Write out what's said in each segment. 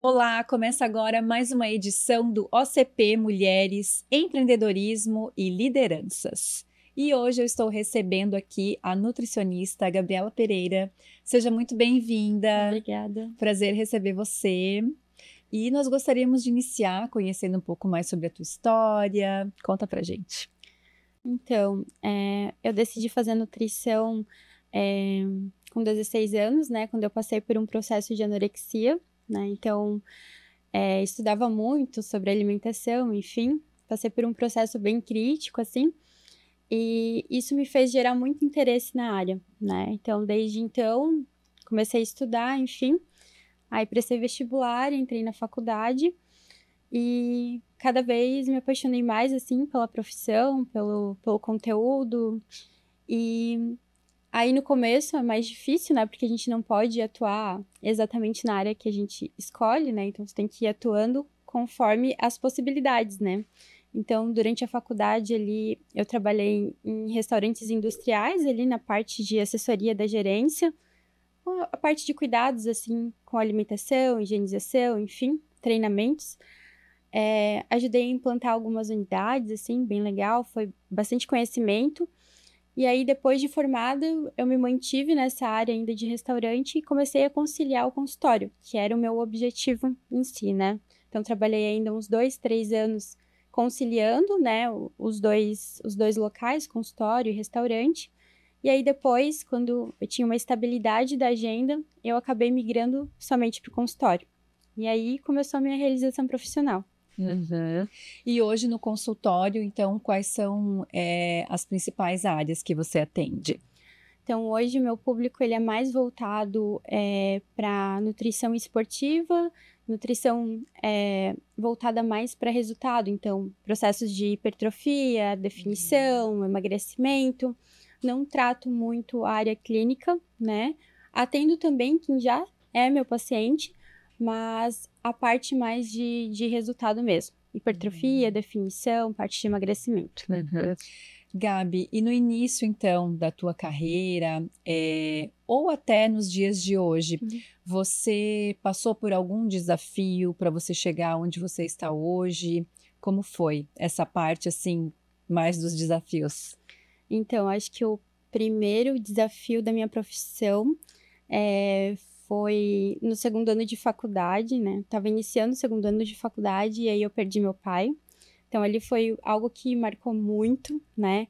Olá, começa agora mais uma edição do OCP Mulheres, Empreendedorismo e Lideranças. E hoje eu estou recebendo aqui a nutricionista Gabriela Pereira. Seja muito bem-vinda. Obrigada. Prazer receber você. E nós gostaríamos de iniciar conhecendo um pouco mais sobre a tua história. Conta pra gente. Então, eu decidi fazer nutrição, eh, com 16 anos, né, quando eu passei por um processo de anorexia, né, então, estudava muito sobre alimentação, enfim, passei por um processo bem crítico, assim, e isso me fez gerar muito interesse na área, né, então desde então, comecei a estudar, enfim, aí prestei vestibular, entrei na faculdade. E cada vez me apaixonei mais, assim, pela profissão, pelo conteúdo. E aí no começo é mais difícil, né? Porque a gente não pode atuar exatamente na área que a gente escolhe, né? Então você tem que ir atuando conforme as possibilidades, né? Então, durante a faculdade ali, eu trabalhei em restaurantes industriais, ali na parte de assessoria da gerência, a parte de cuidados, assim, com alimentação, higienização, enfim, treinamentos. Ajudei a implantar algumas unidades, assim, bem legal, foi bastante conhecimento. E aí, depois de formada, eu me mantive nessa área ainda de restaurante e comecei a conciliar o consultório, que era o meu objetivo em si, né? Então, trabalhei ainda uns 2, 3 anos conciliando, né, os dois locais, consultório e restaurante. E aí, depois, quando eu tinha uma estabilidade da agenda, eu acabei migrando somente para o consultório. E aí começou a minha realização profissional. Uhum. E hoje no consultório, então, quais são as principais áreas que você atende? Então, hoje o meu público ele é mais voltado para nutrição esportiva, nutrição voltada mais para resultado. Então, processos de hipertrofia, definição, emagrecimento. Não trato muito a área clínica, né? Atendo também quem já é meu paciente, mas a parte mais de resultado mesmo. Hipertrofia, definição, parte de emagrecimento. Uhum. Gabi, e no início então da tua carreira, ou até nos dias de hoje, Uhum. você passou por algum desafio para você chegar onde você está hoje? Como foi essa parte assim, mais dos desafios? Então, acho que o primeiro desafio da minha profissão eh, foi no segundo ano de faculdade, né? Tava iniciando o segundo ano de faculdade e aí eu perdi meu pai. Então, ali foi algo que marcou muito, né?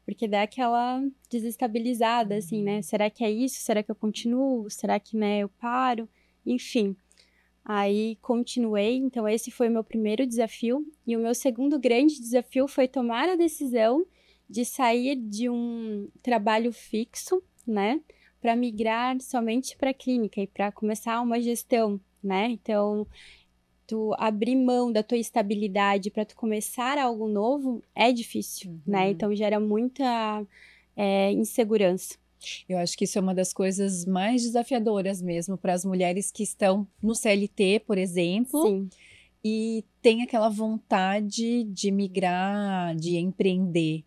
Porque dá aquela desestabilizada, assim, né? Será que é isso? Será que eu continuo? Será que, né, eu paro? Enfim. Aí continuei, então esse foi o meu primeiro desafio. E o meu segundo grande desafio foi tomar a decisão de sair de um trabalho fixo, né, para migrar somente para a clínica e para começar uma gestão, né? Então, tu abrir mão da tua estabilidade para tu começar algo novo é difícil, né? Uhum. Então gera muita insegurança. Eu acho que isso é uma das coisas mais desafiadoras mesmo para as mulheres que estão no CLT, por exemplo, Sim. e tem aquela vontade de migrar, de empreender.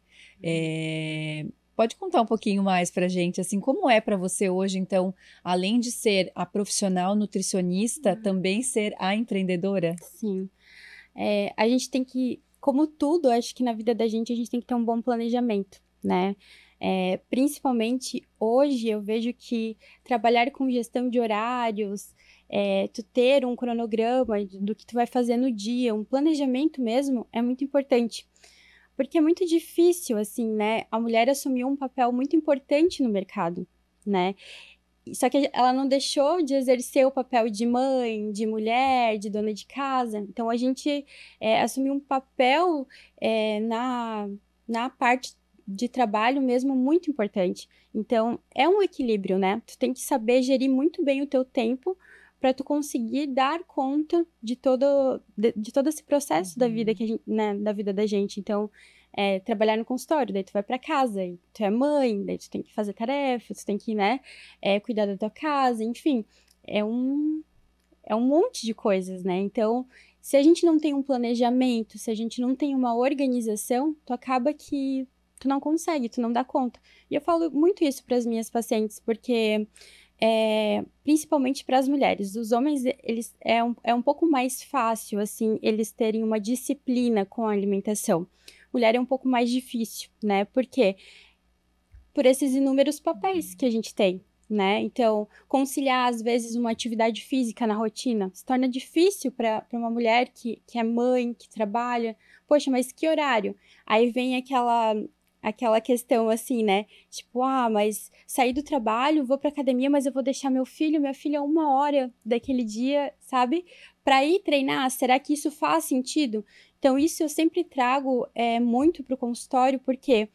Pode contar um pouquinho mais para a gente, assim, como é para você hoje, então, além de ser a profissional nutricionista, também ser a empreendedora? Sim. A gente tem que, como tudo, acho que na vida da gente a gente tem que ter um bom planejamento, né? Principalmente hoje eu vejo que trabalhar com gestão de horários, tu ter um cronograma do que tu vai fazer no dia, um planejamento mesmo, é muito importante. Porque é muito difícil, assim, né? A mulher assumiu um papel muito importante no mercado, né? Só que ela não deixou de exercer o papel de mãe, de mulher, de dona de casa. Então a gente assumiu um papel na parte de trabalho mesmo muito importante. Então é um equilíbrio, né? Tu tem que saber gerir muito bem o teu tempo para tu conseguir dar conta de todo esse processo da vida Uhum. que a gente, né, da vida da gente. Então trabalhar no consultório, daí tu vai para casa, e tu é mãe, daí tu tem que fazer tarefas, tu tem que, né, cuidar da tua casa, enfim, é um, é um monte de coisas, né? Então, se a gente não tem um planejamento, se a gente não tem uma organização, tu acaba que tu não consegue, tu não dá conta. E eu falo muito isso para as minhas pacientes, porque principalmente para as mulheres. Os homens, eles é um pouco mais fácil, assim, eles terem uma disciplina com a alimentação. Mulher é um pouco mais difícil, né? Por quê? Por esses inúmeros papéis que a gente tem, né? Então, conciliar, às vezes, uma atividade física na rotina se torna difícil para uma mulher que é mãe, que trabalha. Poxa, mas que horário? Aí vem aquela questão assim, né? Tipo, mas sair do trabalho, vou pra academia, mas eu vou deixar meu filho, minha filha 1 hora daquele dia, sabe? Para ir treinar, será que isso faz sentido? Então, isso eu sempre trago muito pro consultório, porque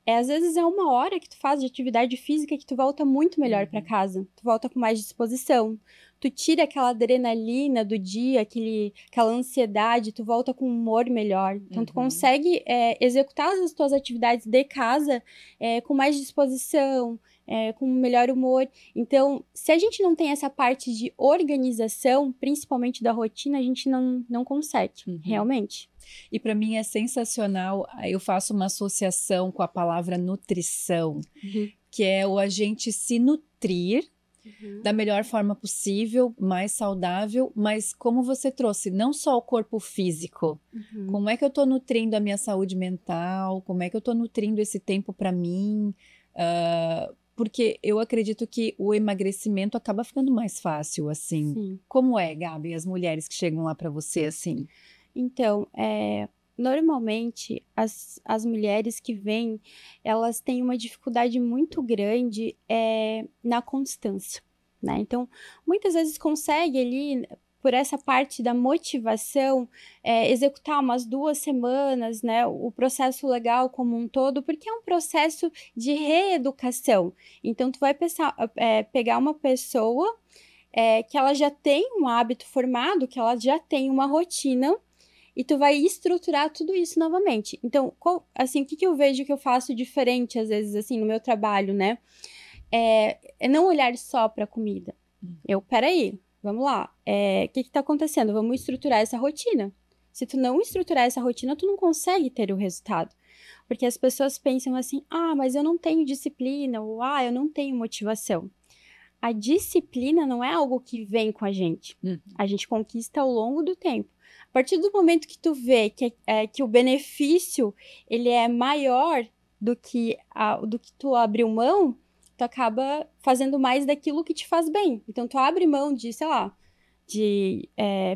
às vezes é 1 hora que tu faz de atividade física que tu volta muito melhor para casa. Tu volta com mais disposição. Tu tira aquela adrenalina do dia, aquela ansiedade, tu volta com um humor melhor. Então, tu consegue executar as tuas atividades de casa com mais disposição, com melhor humor. Então, se a gente não tem essa parte de organização, principalmente da rotina, a gente não consegue, realmente. E para mim é sensacional, eu faço uma associação com a palavra nutrição, que é o a gente se nutrir da melhor forma possível, mais saudável, mas como você trouxe, não só o corpo físico, como é que eu estou nutrindo a minha saúde mental, como é que eu estou nutrindo esse tempo para mim, porque eu acredito que o emagrecimento acaba ficando mais fácil, assim. Sim. Como é, Gabi, as mulheres que chegam lá para você, assim? Então, normalmente, as mulheres que vêm, elas têm uma dificuldade muito grande na constância, né? Então, muitas vezes consegue ali, por essa parte da motivação, executar umas 2 semanas, né? O processo legal como um todo, porque é um processo de reeducação. Então, tu vai pegar uma pessoa que ela já tem um hábito formado, que ela já tem uma rotina, e tu vai estruturar tudo isso novamente. Então, assim, o que eu vejo que eu faço diferente, às vezes, assim, no meu trabalho, né? É não olhar só para a comida. Peraí, vamos lá. O que tá acontecendo? Vamos estruturar essa rotina. Se tu não estruturar essa rotina, tu não consegue ter o resultado. Porque as pessoas pensam assim, mas eu não tenho disciplina, ou eu não tenho motivação. A disciplina não é algo que vem com a gente. A gente conquista ao longo do tempo. A partir do momento que tu vê que o benefício ele é maior do que tu abriu mão, tu acaba fazendo mais daquilo que te faz bem. Então, tu abre mão de, sei lá, de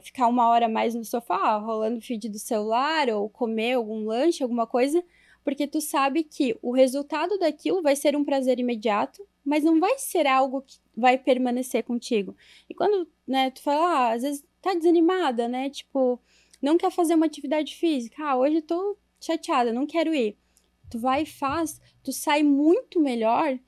ficar 1 hora mais no sofá, rolando o feed do celular, ou comer algum lanche, alguma coisa, porque tu sabe que o resultado daquilo vai ser um prazer imediato, mas não vai ser algo que vai permanecer contigo. E quando, né, tu fala, às vezes tá desanimada, né, tipo, não quer fazer uma atividade física, hoje eu tô chateada, não quero ir. Tu vai e faz, tu sai muito melhor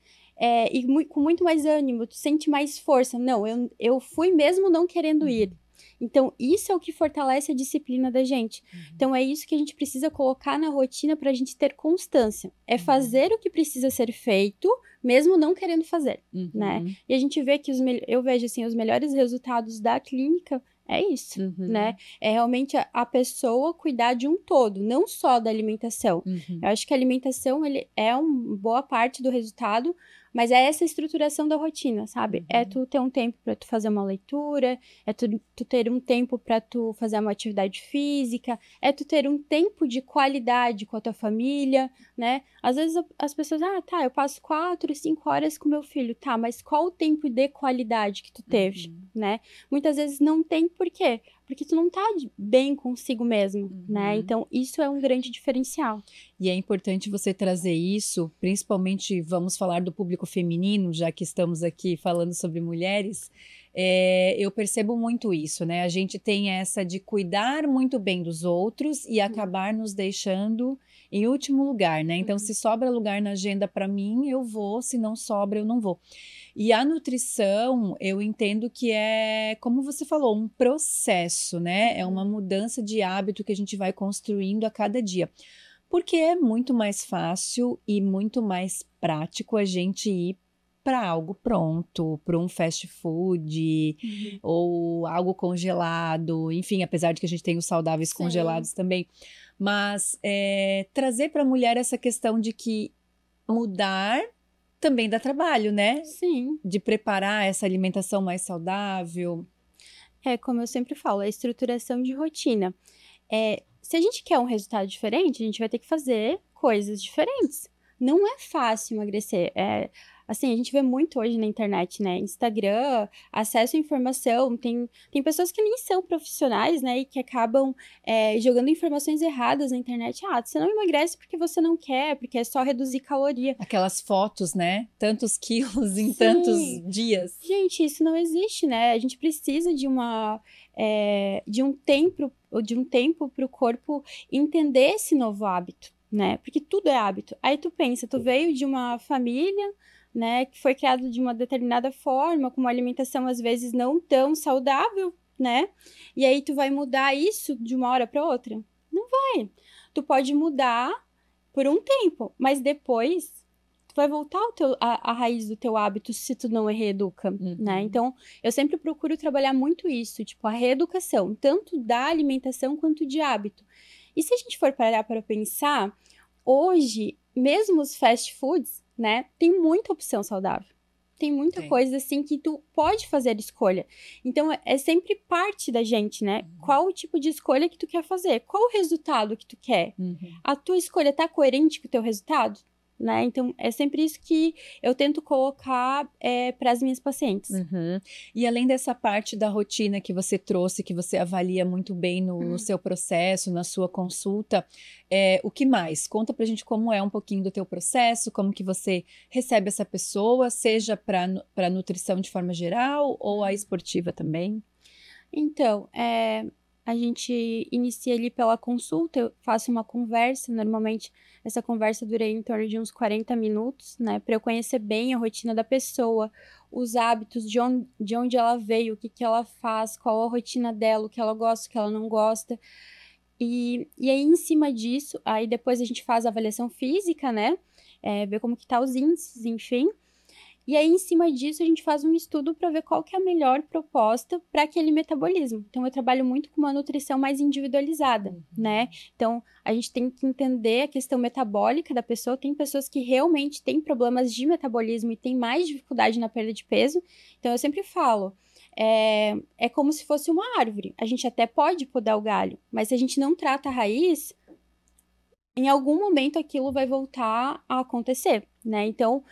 com muito mais ânimo, tu sente mais força. Não, eu fui mesmo não querendo ir. Então, isso é o que fortalece a disciplina da gente. Então, é isso que a gente precisa colocar na rotina para a gente ter constância. É fazer o que precisa ser feito, mesmo não querendo fazer, né? E a gente vê que eu vejo, assim, os melhores resultados da clínica é isso, né? É realmente a pessoa cuidar de um todo, não só da alimentação. Eu acho que a alimentação, ele é uma boa parte do resultado, mas é essa estruturação da rotina, sabe? É tu ter um tempo para tu fazer uma leitura, é tu ter um tempo para tu fazer uma atividade física, é tu ter um tempo de qualidade com a tua família, né? Às vezes as pessoas, eu passo 4, 5 horas com meu filho, tá, mas qual o tempo de qualidade que tu teve, né? Muitas vezes não tem, por quê? Porque tu não tá bem consigo mesmo, né? Então, isso é um grande diferencial. E é importante você trazer isso, principalmente, vamos falar do público feminino, já que estamos aqui falando sobre mulheres, eu percebo muito isso, né? A gente tem essa de cuidar muito bem dos outros e acabar nos deixando em último lugar, né? Então, se sobra lugar na agenda para mim, eu vou, se não sobra, eu não vou. E a nutrição, eu entendo que é, como você falou, um processo, né? É uma mudança de hábito que a gente vai construindo a cada dia. Porque é muito mais fácil e muito mais prático a gente ir para algo pronto, para um fast food ou algo congelado, enfim, apesar de que a gente tem os saudáveis congelados também. Mas trazer para a mulher essa questão de que mudar também dá trabalho, né? Sim. De preparar essa alimentação mais saudável. Como eu sempre falo, a estruturação de rotina. Se a gente quer um resultado diferente, a gente vai ter que fazer coisas diferentes. Não é fácil emagrecer. Assim, a gente vê muito hoje na internet, né? Instagram, acesso à informação. Tem pessoas que nem são profissionais, né? E que acabam jogando informações erradas na internet. Você não emagrece porque você não quer, porque é só reduzir caloria. Aquelas fotos, né? Tantos quilos em Sim. tantos dias. Gente, isso não existe, né? A gente precisa de um tempo para o corpo entender esse novo hábito, né? Porque tudo é hábito. Aí tu pensa, tu veio de uma família, né, que foi criado de uma determinada forma, com uma alimentação às vezes não tão saudável, né? E aí tu vai mudar isso de uma hora para outra? Não vai. Tu pode mudar por um tempo, mas depois tu vai voltar a raiz do teu hábito se tu não reeduca, né? Então, eu sempre procuro trabalhar muito isso, tipo, a reeducação, tanto da alimentação quanto de hábito. E se a gente for parar para pensar, hoje, mesmo os fast foods, né, tem muita opção saudável. Tem muita coisa, assim, que tu pode fazer escolha. Então, é sempre parte da gente, né? Qual o tipo de escolha que tu quer fazer? Qual o resultado que tu quer? A tua escolha tá coerente com o teu resultado? Né? Então, é sempre isso que eu tento colocar para as minhas pacientes. E além dessa parte da rotina que você trouxe, que você avalia muito bem no seu processo, na sua consulta, o que mais? Conta pra gente como é um pouquinho do teu processo, como que você recebe essa pessoa, seja para nutrição de forma geral ou a esportiva também? Então, a gente inicia ali pela consulta, eu faço uma conversa, normalmente essa conversa dura em torno de uns 40 minutos, né, para eu conhecer bem a rotina da pessoa, os hábitos, de onde ela veio, o que ela faz, qual a rotina dela, o que ela gosta, o que ela não gosta. E aí, em cima disso, aí depois a gente faz a avaliação física, né, ver como que tá os índices, enfim. E aí, em cima disso, a gente faz um estudo para ver qual que é a melhor proposta para aquele metabolismo. Então, eu trabalho muito com uma nutrição mais individualizada, né? Então, a gente tem que entender a questão metabólica da pessoa. Tem pessoas que realmente têm problemas de metabolismo e têm mais dificuldade na perda de peso. Então, eu sempre falo, é como se fosse uma árvore. A gente até pode podar o galho, mas se a gente não trata a raiz, em algum momento aquilo vai voltar a acontecer, né? Então,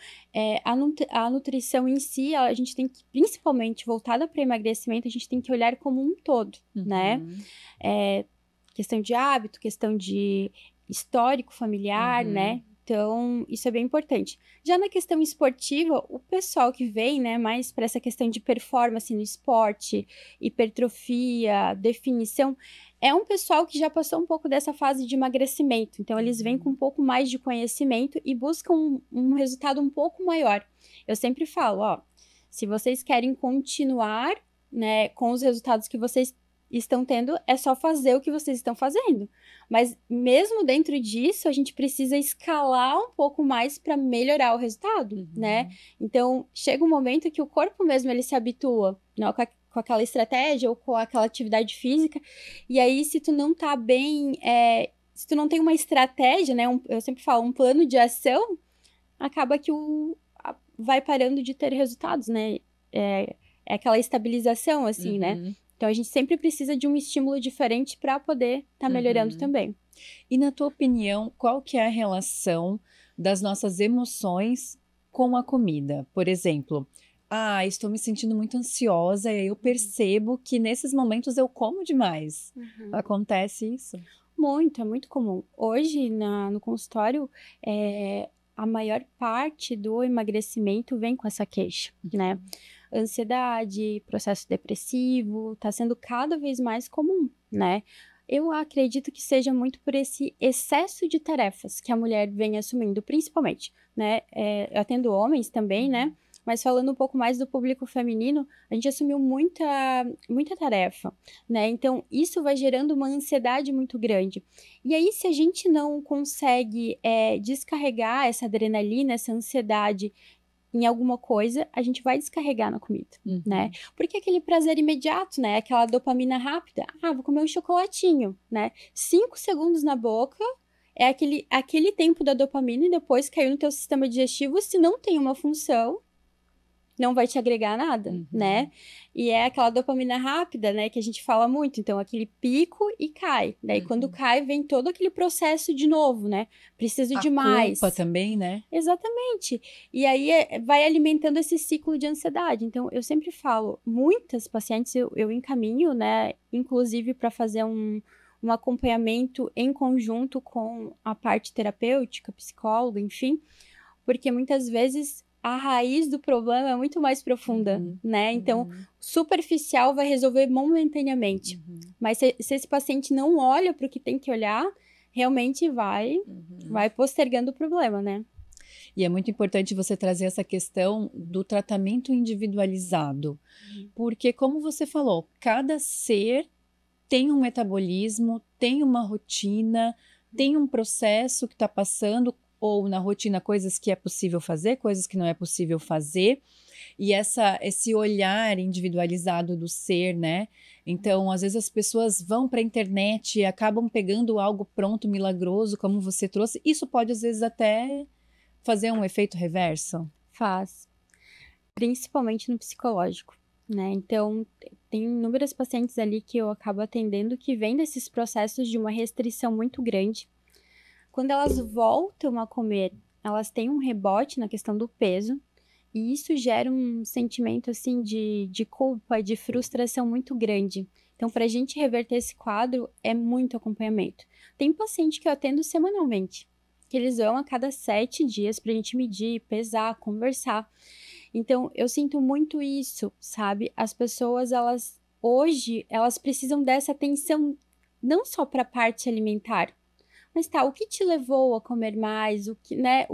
a nutrição em si, a gente tem que, principalmente voltada para emagrecimento, a gente tem que olhar como um todo, né? Questão de hábito, questão de histórico familiar, né? Então, isso é bem importante. Já na questão esportiva, o pessoal que vem, né, mais para essa questão de performance no esporte, hipertrofia, definição, é um pessoal que já passou um pouco dessa fase de emagrecimento. Então, eles vêm com um pouco mais de conhecimento e buscam um resultado um pouco maior. Eu sempre falo, se vocês querem continuar, né, com os resultados que vocês estão tendo, é só fazer o que vocês estão fazendo. Mas mesmo dentro disso, a gente precisa escalar um pouco mais para melhorar o resultado, né? Então, chega um momento que o corpo mesmo, ele se habitua, né, com aquela estratégia ou com aquela atividade física, e aí se tu não tá bem, se tu não tem uma estratégia, né, eu sempre falo, um plano de ação, acaba que vai parando de ter resultados, né? É aquela estabilização, assim, né? Então, a gente sempre precisa de um estímulo diferente para poder estar melhorando também. E na tua opinião, qual que é a relação das nossas emoções com a comida? Por exemplo, estou me sentindo muito ansiosa e eu percebo que nesses momentos eu como demais. Acontece isso? Muito, é muito comum. Hoje, no consultório, a maior parte do emagrecimento vem com essa queixa, né? Ansiedade, processo depressivo, está sendo cada vez mais comum, né? Eu acredito que seja muito por esse excesso de tarefas que a mulher vem assumindo, principalmente, né? Eu atendo homens também, né? Mas falando um pouco mais do público feminino, a gente assumiu muita tarefa, né? Então, isso vai gerando uma ansiedade muito grande. E aí, se a gente não consegue descarregar essa adrenalina, essa ansiedade em alguma coisa, a gente vai descarregar na comida, né? Porque aquele prazer imediato, né? Aquela dopamina rápida. Vou comer um chocolatinho, né? 5 segundos na boca é aquele tempo da dopamina e depois caiu no teu sistema digestivo, se não tem uma função, não vai te agregar nada, né? E é aquela dopamina rápida, né, que a gente fala muito. Então, aquele pico e cai. Daí, quando cai, vem todo aquele processo de novo, né? Preciso de mais. A culpa também, né? Exatamente. E aí, vai alimentando esse ciclo de ansiedade. Então, eu sempre falo, muitas pacientes eu encaminho, né, inclusive para fazer um acompanhamento em conjunto com a parte terapêutica, psicóloga, enfim, porque muitas vezes a raiz do problema é muito mais profunda, né? Então, superficial vai resolver momentaneamente. Mas se esse paciente não olha para o que tem que olhar, realmente vai postergando o problema, né? E é muito importante você trazer essa questão do tratamento individualizado. Porque, como você falou, cada ser tem um metabolismo, tem uma rotina, tem um processo que está passando, ou na rotina coisas que é possível fazer, coisas que não é possível fazer, e esse olhar individualizado do ser, né? Então, às vezes as pessoas vão para a internet e acabam pegando algo pronto, milagroso, como você trouxe, isso pode às vezes até fazer um efeito reverso? Faz, principalmente no psicológico, né? Então, tem inúmeras pacientes ali que eu acabo atendendo que vêm desses processos de uma restrição muito grande. Quando elas voltam a comer, elas têm um rebote na questão do peso, e isso gera um sentimento, assim, de culpa, de frustração muito grande. Então, para a gente reverter esse quadro, é muito acompanhamento. Tem paciente que eu atendo semanalmente, que eles vão a cada 7 dias para a gente medir, pesar, conversar. Então, eu sinto muito isso, sabe? As pessoas, hoje, elas precisam dessa atenção, não só para a parte alimentar, mas tá, o que te levou a comer mais? O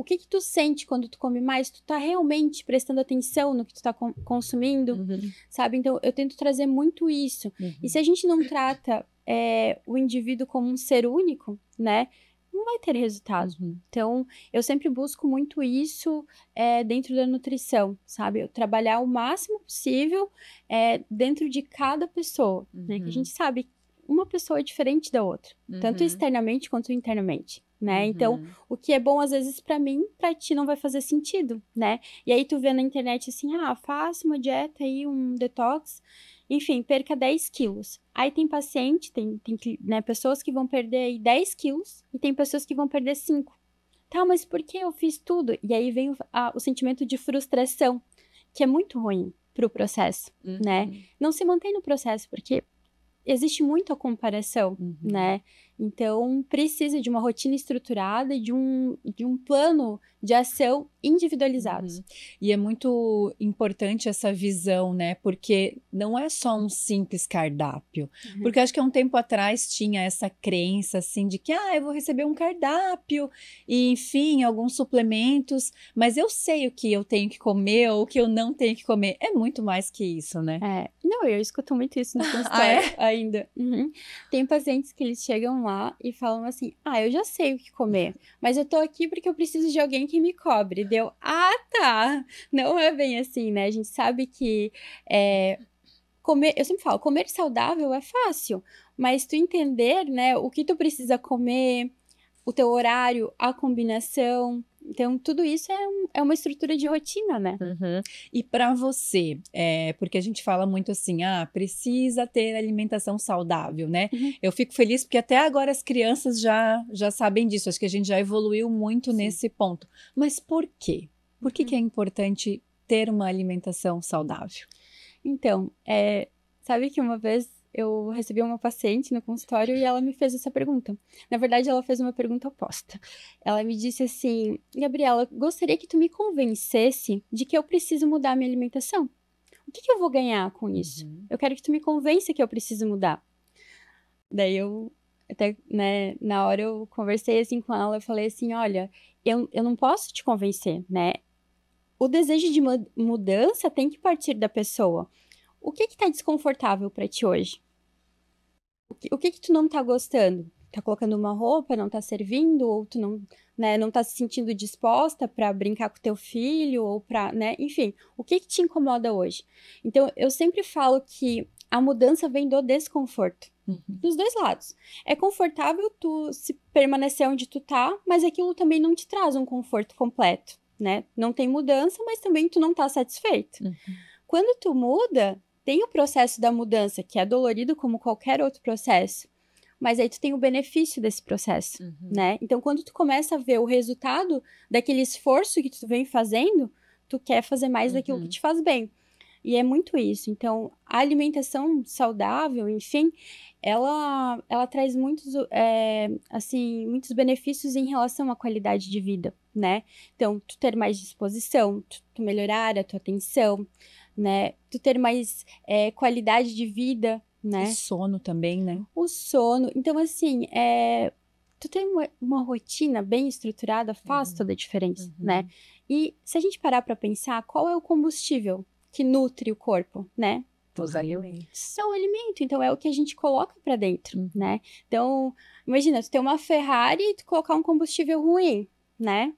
que tu sente quando tu come mais? Tu tá realmente prestando atenção no que tu tá consumindo? Sabe? Então, eu tento trazer muito isso. E se a gente não trata o indivíduo como um ser único, né? Não vai ter resultado. Então, eu sempre busco muito isso dentro da nutrição, sabe? Eu trabalhar o máximo possível dentro de cada pessoa, né? Que a gente sabe que uma pessoa é diferente da outra, tanto externamente quanto internamente, né? Então, o que é bom às vezes pra mim, pra ti não vai fazer sentido, né? E aí tu vê na internet assim, faça uma dieta aí, um detox, enfim, perca 10 quilos. Aí tem paciente, tem né, pessoas que vão perder aí 10 quilos e tem pessoas que vão perder 5. Tá, mas por que eu fiz tudo? E aí vem o sentimento de frustração, que é muito ruim pro processo, né? Não se mantém no processo, porque existe muito a comparação, né? Então, precisa de uma rotina estruturada e de um plano de ação individualizados. E é muito importante essa visão, né? Porque não é só um simples cardápio. Porque acho que há um tempo atrás tinha essa crença, assim, de que, eu vou receber um cardápio e, enfim, alguns suplementos, mas eu sei o que eu tenho que comer ou o que eu não tenho que comer. É muito mais que isso, né? Não, eu escuto muito isso no consultório ainda. Tem pacientes que eles chegam lá e falam assim, eu já sei o que comer, mas eu tô aqui porque eu preciso de alguém que me cobre. Deu, tá, não é bem assim, né? A gente sabe que comer, eu sempre falo, comer saudável é fácil, mas tu entender, né, o que tu precisa comer, o teu horário, a combinação. Então, tudo isso é uma estrutura de rotina, né? E para você, porque a gente fala muito assim, precisa ter alimentação saudável, né? Eu fico feliz porque até agora as crianças já sabem disso, acho que a gente já evoluiu muito nesse ponto. Mas por quê? Por que é importante ter uma alimentação saudável? Então, sabe que uma vez eu recebi uma paciente no consultório e ela me fez essa pergunta. Na verdade, ela fez uma pergunta oposta. Ela me disse assim, Gabriela, gostaria que tu me convencesse de que eu preciso mudar a minha alimentação. O que eu vou ganhar com isso? Eu quero que tu me convença que eu preciso mudar. Daí eu, até, né, na hora eu conversei assim com ela, eu falei assim, olha, eu não posso te convencer, né? O desejo de mudança tem que partir da pessoa. O que tá desconfortável pra ti hoje? O que tu não tá gostando? Tá colocando uma roupa, não tá servindo, ou tu não, né, não tá se sentindo disposta pra brincar com teu filho, ou pra, né, enfim, o que te incomoda hoje? Então, eu sempre falo que a mudança vem do desconforto. Dos dois lados. É confortável tu se permanecer onde tu tá, mas aquilo também não te traz um conforto completo, né? Não tem mudança, mas também tu não tá satisfeito. Quando tu muda, tem o processo da mudança, que é dolorido como qualquer outro processo, mas aí tu tem o benefício desse processo, né? Então, quando tu começa a ver o resultado daquele esforço que tu vem fazendo, tu quer fazer mais daquilo que te faz bem. E é muito isso. Então, a alimentação saudável, enfim, ela traz muitos benefícios em relação à qualidade de vida, né? Então, tu ter mais disposição, tu melhorar a tua atenção, né? Tu ter mais qualidade de vida, né? E sono também, né? O sono. Então, assim, tu ter uma rotina bem estruturada faz toda a diferença, né? E se a gente parar para pensar, qual é o combustível que nutre o corpo, né? Os alimentos. É o alimento, então é o que a gente coloca para dentro, né? Então, imagina, tu ter uma Ferrari e tu colocar um combustível ruim, né?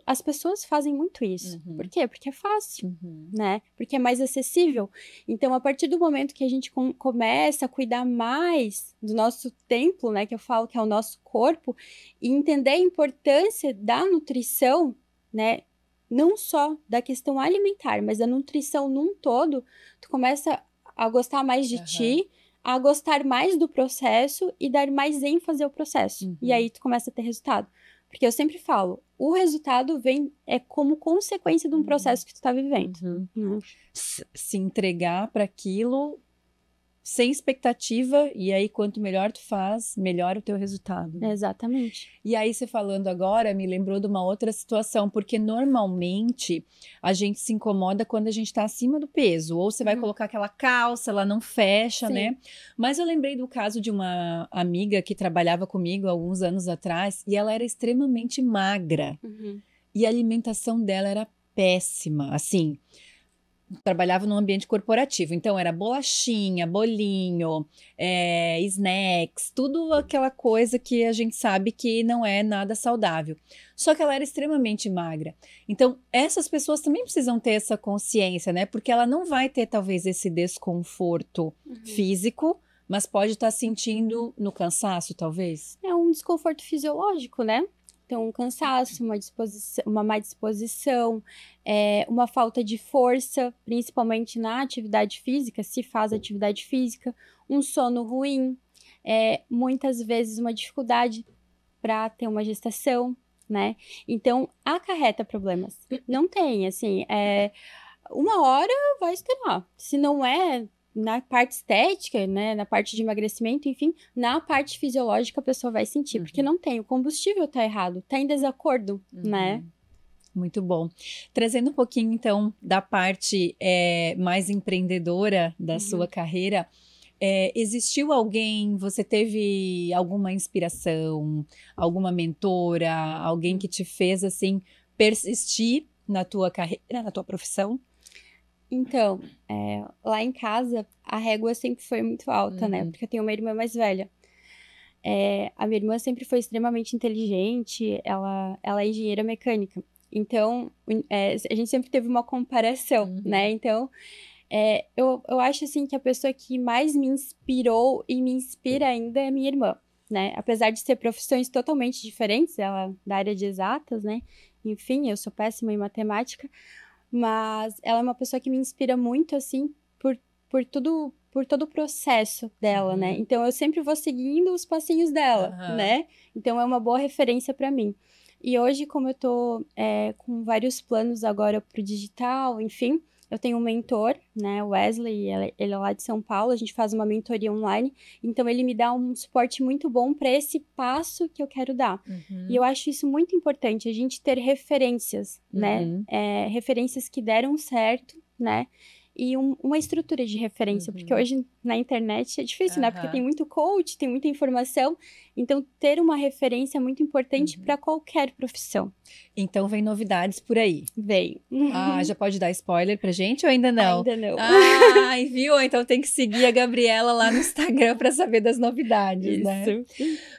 As pessoas fazem muito isso. Por quê? Porque é fácil, né? Porque é mais acessível. Então, a partir do momento que a gente começa a cuidar mais do nosso templo, né? Que eu falo que é o nosso corpo, e entender a importância da nutrição, né? Não só da questão alimentar, mas da nutrição num todo, tu começa a gostar mais de ti, a gostar mais do processo e dar mais ênfase ao processo. E aí tu começa a ter resultado. Porque eu sempre falo, o resultado é como consequência de um processo que tu tá vivendo. Se entregar para aquilo sem expectativa, e aí quanto melhor tu faz, melhor o teu resultado. Exatamente. E aí você falando agora, me lembrou de uma outra situação, porque normalmente a gente se incomoda quando a gente tá acima do peso, ou você vai colocar aquela calça, ela não fecha, né? Mas eu lembrei do caso de uma amiga que trabalhava comigo há alguns anos atrás, e ela era extremamente magra, e a alimentação dela era péssima, assim... Trabalhava num ambiente corporativo, então era bolachinha, bolinho, snacks, tudo aquela coisa que a gente sabe que não é nada saudável. Só que ela era extremamente magra. Então, essas pessoas também precisam ter essa consciência, né? Porque ela não vai ter, talvez, esse desconforto físico, mas pode estar sentindo no cansaço, talvez. É um desconforto fisiológico, né? Então, um cansaço, uma má disposição, uma falta de força, principalmente na atividade física, se faz atividade física, um sono ruim, muitas vezes uma dificuldade para ter uma gestação, né? Então, acarreta problemas. Não tem, assim, uma hora vai estourar. Se não é na parte estética, né, na parte de emagrecimento, enfim, na parte fisiológica a pessoa vai sentir, porque não tem, o combustível tá errado, tá em desacordo, né? Muito bom. Trazendo um pouquinho, então, da parte mais empreendedora da sua carreira, existiu alguém, você teve alguma inspiração, alguma mentora, alguém que te fez, assim, persistir na tua carreira, na tua profissão? Então, lá em casa, a régua sempre foi muito alta, né? Porque eu tenho uma irmã mais velha. A minha irmã sempre foi extremamente inteligente, ela é engenheira mecânica. Então, a gente sempre teve uma comparação, né? Então, eu acho, assim, que a pessoa que mais me inspirou e me inspira ainda é a minha irmã, né? Apesar de ser profissões totalmente diferentes, ela da área de exatas, né? Enfim, eu sou péssima em matemática, mas ela é uma pessoa que me inspira muito, assim, por todo o processo dela, né? Então, eu sempre vou seguindo os passinhos dela, né? Então, é uma boa referência para mim. E hoje, como eu tô com vários planos agora pro digital, enfim, eu tenho um mentor, né, o Wesley, ele é lá de São Paulo, a gente faz uma mentoria online, então ele me dá um suporte muito bom para esse passo que eu quero dar. E eu acho isso muito importante, a gente ter referências, né, referências que deram certo, né, e uma estrutura de referência, porque hoje na internet é difícil, né, porque tem muito coach, tem muita informação, então ter uma referência é muito importante para qualquer profissão. Então vem novidades por aí. Veio. Já pode dar spoiler pra gente ou ainda não? Ainda não. Viu? Então tem que seguir a Gabriela lá no Instagram para saber das novidades, né?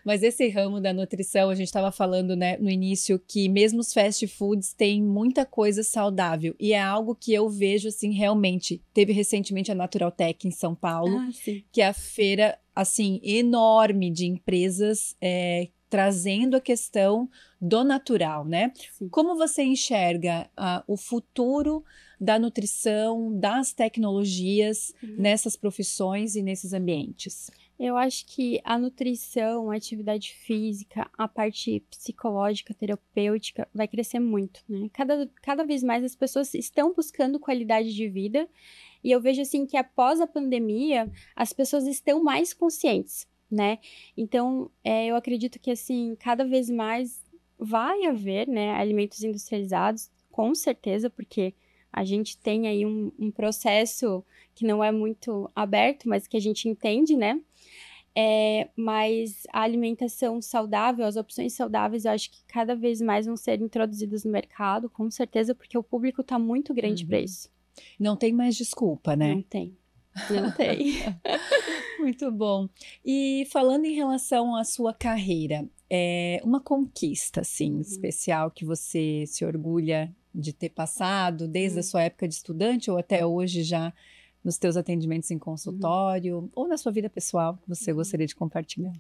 Mas esse ramo da nutrição, a gente estava falando, né, no início, que mesmo os fast foods têm muita coisa saudável. E é algo que eu vejo, assim, realmente gente teve recentemente a Naturaltech em São Paulo, Sim. que é a feira, assim, enorme de empresas trazendo a questão do natural, né? Sim. Como você enxerga o futuro da nutrição, das tecnologias nessas profissões e nesses ambientes? Eu acho que a nutrição, a atividade física, a parte psicológica, terapêutica, vai crescer muito, né? Cada vez mais as pessoas estão buscando qualidade de vida e eu vejo, assim, que após a pandemia, as pessoas estão mais conscientes, né? Então, eu acredito que, assim, cada vez mais vai haver, né, alimentos industrializados, com certeza, porque a gente tem aí um processo que não é muito aberto, mas que a gente entende, né? Mas a alimentação saudável, as opções saudáveis, eu acho que cada vez mais vão ser introduzidas no mercado, com certeza, porque o público está muito grande para isso. Não tem mais desculpa, né? Não tem. Não tem. Muito bom. E falando em relação à sua carreira, uma conquista, assim, especial que você se orgulha de ter passado desde a sua época de estudante ou até hoje já nos teus atendimentos em consultório ou na sua vida pessoal que você gostaria de compartilhar?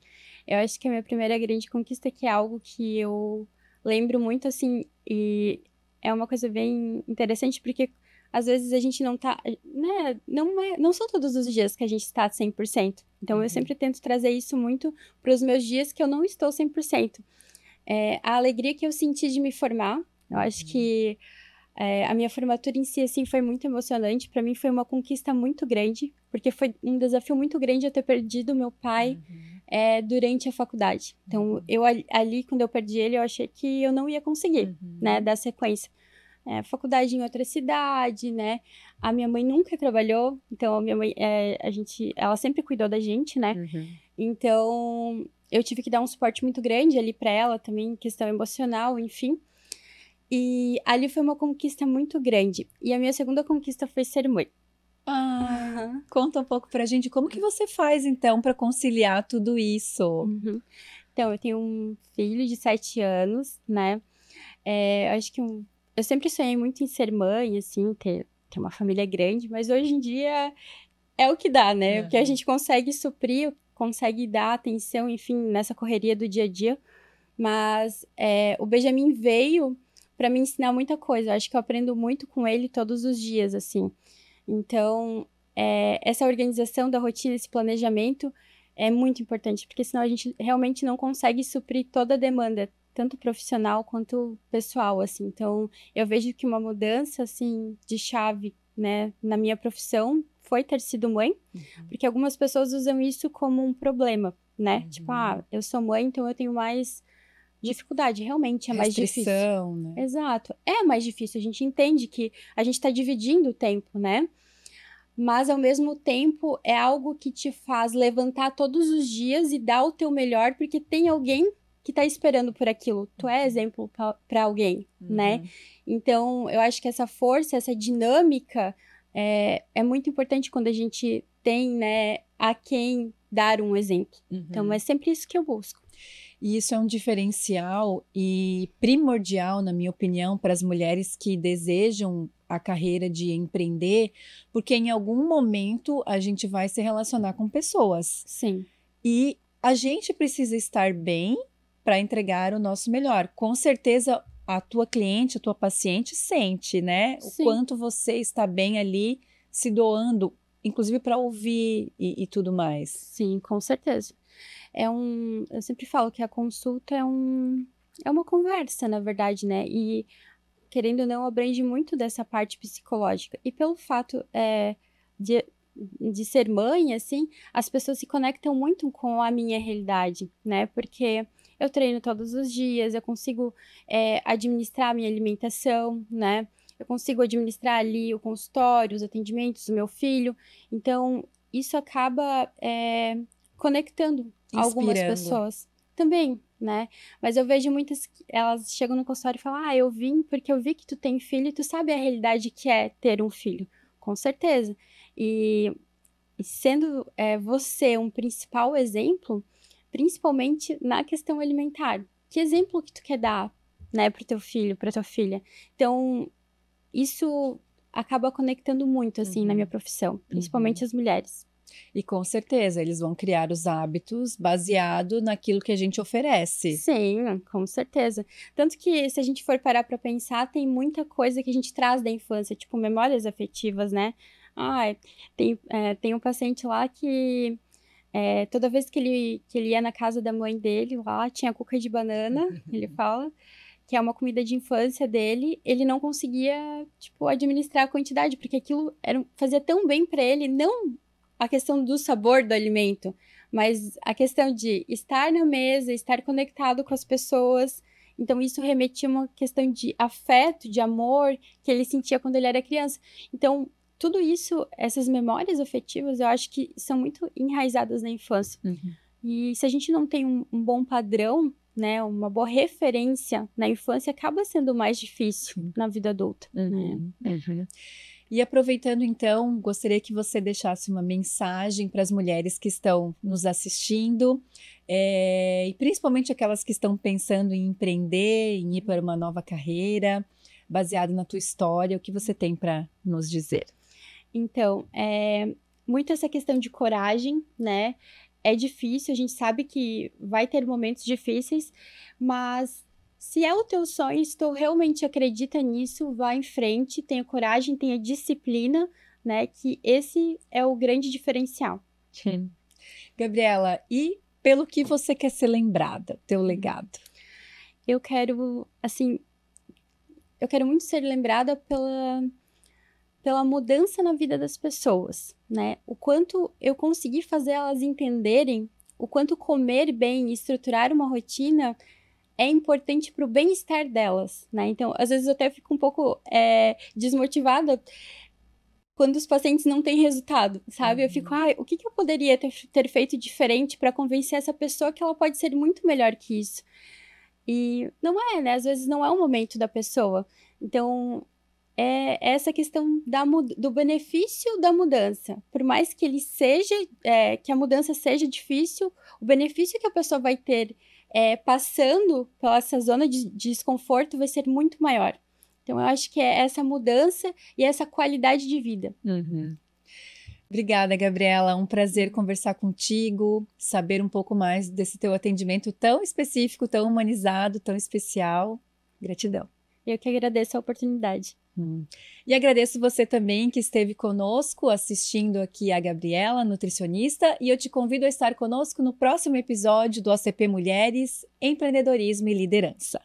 Eu acho que a minha primeira grande conquista, que é algo que eu lembro muito, assim, e é uma coisa bem interessante, porque às vezes a gente não tá, né, não são todos os dias que a gente está 100%. Então eu sempre tento trazer isso muito para os meus dias que eu não estou 100%. A alegria que eu senti de me formar, eu acho que a minha formatura em si, assim, foi muito emocionante. Para mim foi uma conquista muito grande, porque foi um desafio muito grande eu ter perdido meu pai durante a faculdade. Então, eu ali, quando eu perdi ele, eu achei que eu não ia conseguir, né, dar sequência. Faculdade em outra cidade, né? A minha mãe nunca trabalhou, então a minha mãe, ela sempre cuidou da gente, né? Então, eu tive que dar um suporte muito grande ali para ela também, questão emocional, enfim. E ali foi uma conquista muito grande. E a minha segunda conquista foi ser mãe. Conta um pouco pra gente como que você faz, então, para conciliar tudo isso? Então, eu tenho um filho de 7 anos, né? Acho que eu sempre sonhei muito em ser mãe, assim, ter uma família grande, mas hoje em dia é o que dá, né? O que a gente consegue suprir, consegue dar atenção, enfim, nessa correria do dia a dia. Mas o Benjamin veio para me ensinar muita coisa. Eu acho que eu aprendo muito com ele todos os dias, assim. Então, essa organização da rotina, esse planejamento é muito importante, porque senão a gente realmente não consegue suprir toda a demanda, tanto profissional quanto pessoal, assim. Então, eu vejo que uma mudança, assim, de chave, né, na minha profissão foi ter sido mãe, porque algumas pessoas usam isso como um problema, né? Tipo, eu sou mãe, então eu tenho mais dificuldade. Realmente é mais difícil. Né? Exato. É mais difícil. A gente entende que a gente está dividindo o tempo, né? Mas, ao mesmo tempo, é algo que te faz levantar todos os dias e dar o teu melhor, porque tem alguém que tá esperando por aquilo. Tu é exemplo para alguém, né? Então, eu acho que essa força, essa dinâmica é muito importante quando a gente tem, né, a quem dar um exemplo. Então, é sempre isso que eu busco. E isso é um diferencial e primordial, na minha opinião, para as mulheres que desejam a carreira de empreender, porque em algum momento a gente vai se relacionar com pessoas. Sim. E a gente precisa estar bem para entregar o nosso melhor. Com certeza a tua cliente, a tua paciente sente, né? Sim. O quanto você está bem ali se doando, inclusive para ouvir e tudo mais. Sim, com certeza. Eu sempre falo que a consulta é uma conversa, na verdade, né? E, querendo ou não, abrange muito dessa parte psicológica. E pelo fato de ser mãe, assim, as pessoas se conectam muito com a minha realidade, né? Porque eu treino todos os dias, eu consigo administrar a minha alimentação, né? Eu consigo administrar ali o consultório, os atendimentos do meu filho. Então, isso acaba conectando algumas pessoas também, né? Mas eu vejo muitas, elas chegam no consultório e falam, eu vim porque eu vi que tu tem filho e tu sabe a realidade que é ter um filho. Com certeza. E sendo você um principal exemplo, principalmente na questão alimentar. Que exemplo que tu quer dar, né, pro teu filho, pra tua filha? Então, isso acaba conectando muito, assim, na minha profissão, principalmente as mulheres. E com certeza, eles vão criar os hábitos baseado naquilo que a gente oferece. Sim, com certeza. Tanto que, se a gente for parar para pensar, tem muita coisa que a gente traz da infância, tipo memórias afetivas, né? Tem um paciente lá que toda vez que ele ia na casa da mãe dele, lá tinha cuca de banana, ele fala, que é uma comida de infância dele, ele não conseguia, tipo, administrar a quantidade, porque aquilo fazia tão bem para ele, não a questão do sabor do alimento, mas a questão de estar na mesa, estar conectado com as pessoas. Então, isso remetia a uma questão de afeto, de amor, que ele sentia quando ele era criança. Então, tudo isso, essas memórias afetivas, eu acho que são muito enraizadas na infância. E se a gente não tem um bom padrão, né, uma boa referência na infância, acaba sendo mais difícil na vida adulta. E aproveitando então, gostaria que você deixasse uma mensagem para as mulheres que estão nos assistindo, e principalmente aquelas que estão pensando em empreender, em ir para uma nova carreira, baseado na tua história, o que você tem para nos dizer? Então, muito essa questão de coragem, né? É difícil, a gente sabe que vai ter momentos difíceis, mas se é o teu sonho, se tu realmente acredita nisso, vá em frente, tenha coragem, tenha disciplina, né? Que esse é o grande diferencial. Sim. Gabriela, e pelo que você quer ser lembrada, teu legado? Eu quero muito ser lembrada pela mudança na vida das pessoas, né? O quanto eu consegui fazer elas entenderem o quanto comer bem e estruturar uma rotina é importante para o bem-estar delas, né? Então, às vezes eu até fico um pouco desmotivada quando os pacientes não têm resultado, sabe? Eu fico, o que eu poderia ter feito diferente para convencer essa pessoa que ela pode ser muito melhor que isso? E não é, né? Às vezes não é o momento da pessoa. Então, é essa questão do benefício da mudança. Por mais que que a mudança seja difícil, o benefício que a pessoa vai ter passando pela essa zona de desconforto vai ser muito maior. Então, eu acho que é essa mudança e essa qualidade de vida. Obrigada, Gabriela. Um prazer conversar contigo, saber um pouco mais desse teu atendimento tão específico, tão humanizado, tão especial. Gratidão. Eu que agradeço a oportunidade. E agradeço você também que esteve conosco assistindo aqui a Gabriela, nutricionista, e eu te convido a estar conosco no próximo episódio do ACP Mulheres, Empreendedorismo e Liderança.